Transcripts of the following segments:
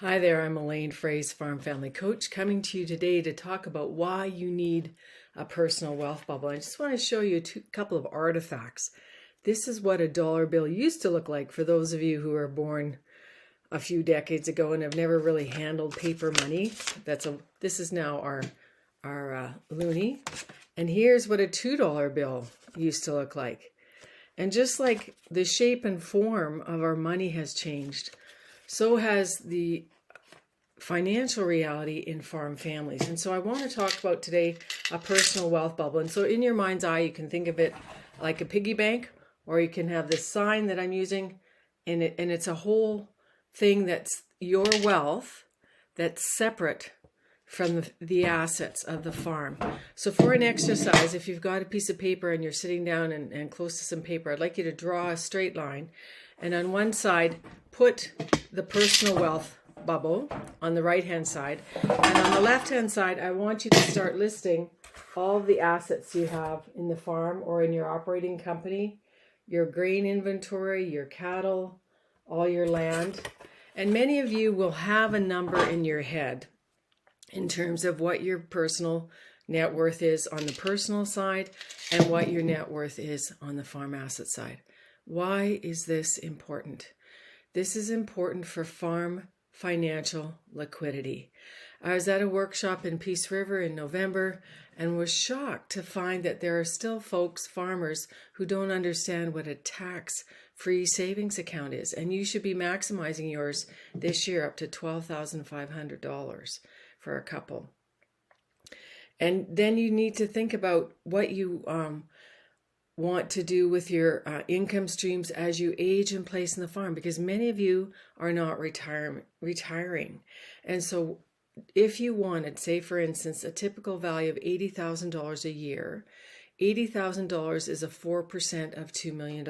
Hi there, I'm Elaine Fraze, Farm Family Coach, coming to you today to talk about why you need a personal wealth bubble. I just want to show you a couple of artifacts. This is what a dollar bill used to look like for those of you who were born a few decades ago and have never really handled paper money. This is now our loonie. And here's what a $2 bill used to look like. And just like the shape and form of our money has changed, so has the financial reality in farm families. And so I want to talk about today a personal wealth bubble. And so in your mind's eye, you can think of it like a piggy bank, or you can have this sign that I'm using, and it's a whole thing that's your wealth that's separate from the assets of the farm. So for an exercise, if you've got a piece of paper and you're sitting down and close to some paper, I'd like you to draw a straight line. And on one side, put the personal wealth bubble on the right-hand side. And on the left-hand side, I want you to start listing all of the assets you have in the farm or in your operating company, your grain inventory, your cattle, all your land. And many of you will have a number in your head in terms of what your personal net worth is on the personal side and what your net worth is on the farm asset side. Why is this important? This is important for farm financial liquidity. I was at a workshop in Peace River in November and was shocked to find that there are still farmers, who don't understand what a tax-free savings account is. And you should be maximizing yours this year up to $12,500 for a couple. And then you need to think about what you want to do with your income streams as you age in place in the farm, because many of you are not retiring. And so if you wanted, say for instance, a typical value of $80,000 a year, $80,000 is a 4% of $2 million.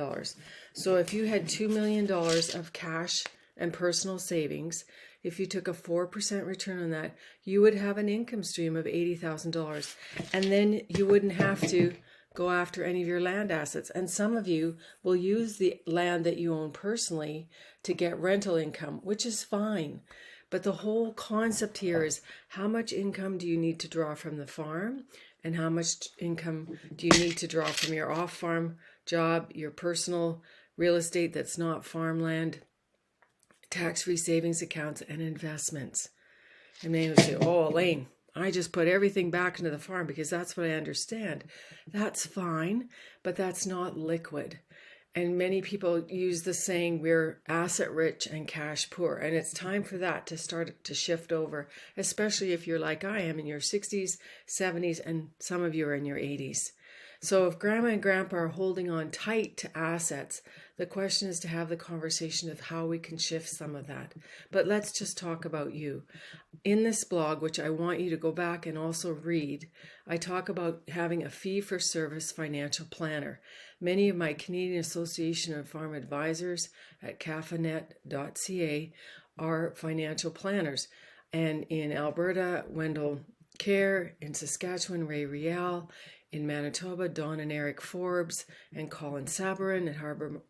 So if you had $2 million of cash and personal savings, if you took a 4% return on that, you would have an income stream of $80,000. And then you wouldn't have to go after any of your land assets. And some of you will use the land that you own personally to get rental income, which is fine. But the whole concept here is, how much income do you need to draw from the farm? And how much income do you need to draw from your off-farm job, your personal real estate that's not farmland, tax-free savings accounts, and investments? And they would say, oh, Elaine, I just put everything back into the farm because that's what I understand. That's fine, but that's not liquid. And many people use the saying, we're asset rich and cash poor. And it's time for that to start to shift over, especially if you're like I am in your 60s, 70s, and some of you are in your 80s. So if grandma and grandpa are holding on tight to assets, the question is to have the conversation of how we can shift some of that. But let's just talk about you. In this blog, which I want you to go back and also read, I talk about having a fee-for-service financial planner. Many of my Canadian Association of Farm Advisors at cafanet.ca are financial planners. And in Alberta, Wendell Kerr; in Saskatchewan, Ray Rial; in Manitoba, Don and Eric Forbes and Colin Sabarin at Harbour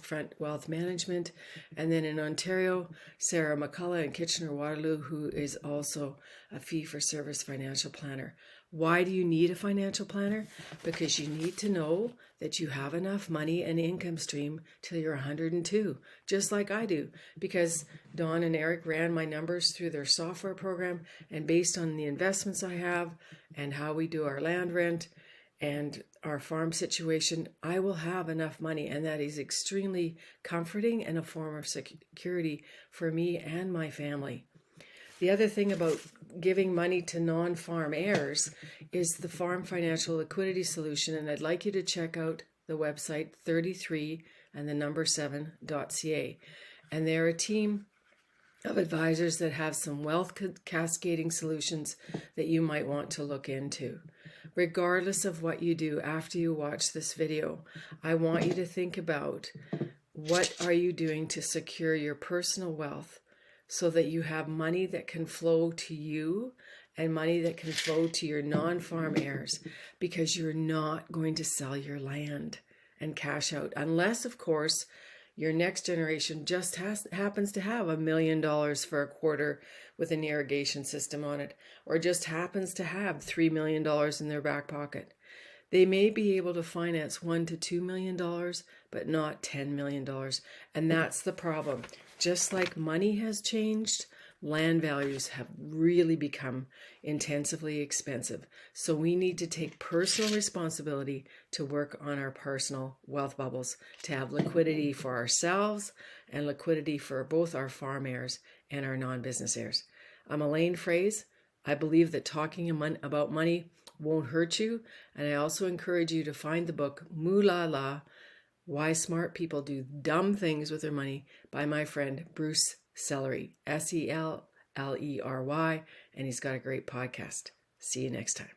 Front Wealth Management. And then in Ontario, Sarah McCullough and Kitchener-Waterloo, who is also a fee-for-service financial planner. Why do you need a financial planner? Because you need to know that you have enough money and income stream till you're 102, just like I do. Because Don and Eric ran my numbers through their software program, and based on the investments I have and how we do our land rent and our farm situation, I will have enough money, and that is extremely comforting and a form of security for me and my family. The other thing about giving money to non-farm heirs is the Farm Financial Liquidity Solution, and I'd like you to check out the website 33 and the number 7.ca. And they're a team of advisors that have some wealth cascading solutions that you might want to look into. Regardless of what you do after you watch this video, I want you to think about, what are you doing to secure your personal wealth so that you have money that can flow to you and money that can flow to your non-farm heirs, because you're not going to sell your land and cash out, unless, of course, Your next generation just happens to have $1 million for a quarter with an irrigation system on it, or just happens to have $3 million in their back pocket. They may be able to finance $1 to $2 million, but not $10 million. And that's the problem. Just like money has changed, land values have really become intensively expensive. So we need to take personal responsibility to work on our personal wealth bubbles, to have liquidity for ourselves and liquidity for both our farm heirs and our non-business heirs. I'm Elaine Fraze. I believe that talking about money won't hurt you. And I also encourage you to find the book Moolah La, Why Smart People Do Dumb Things with Their Money by my friend Bruce Sellery, Sellery, and he's got a great podcast. See you next time.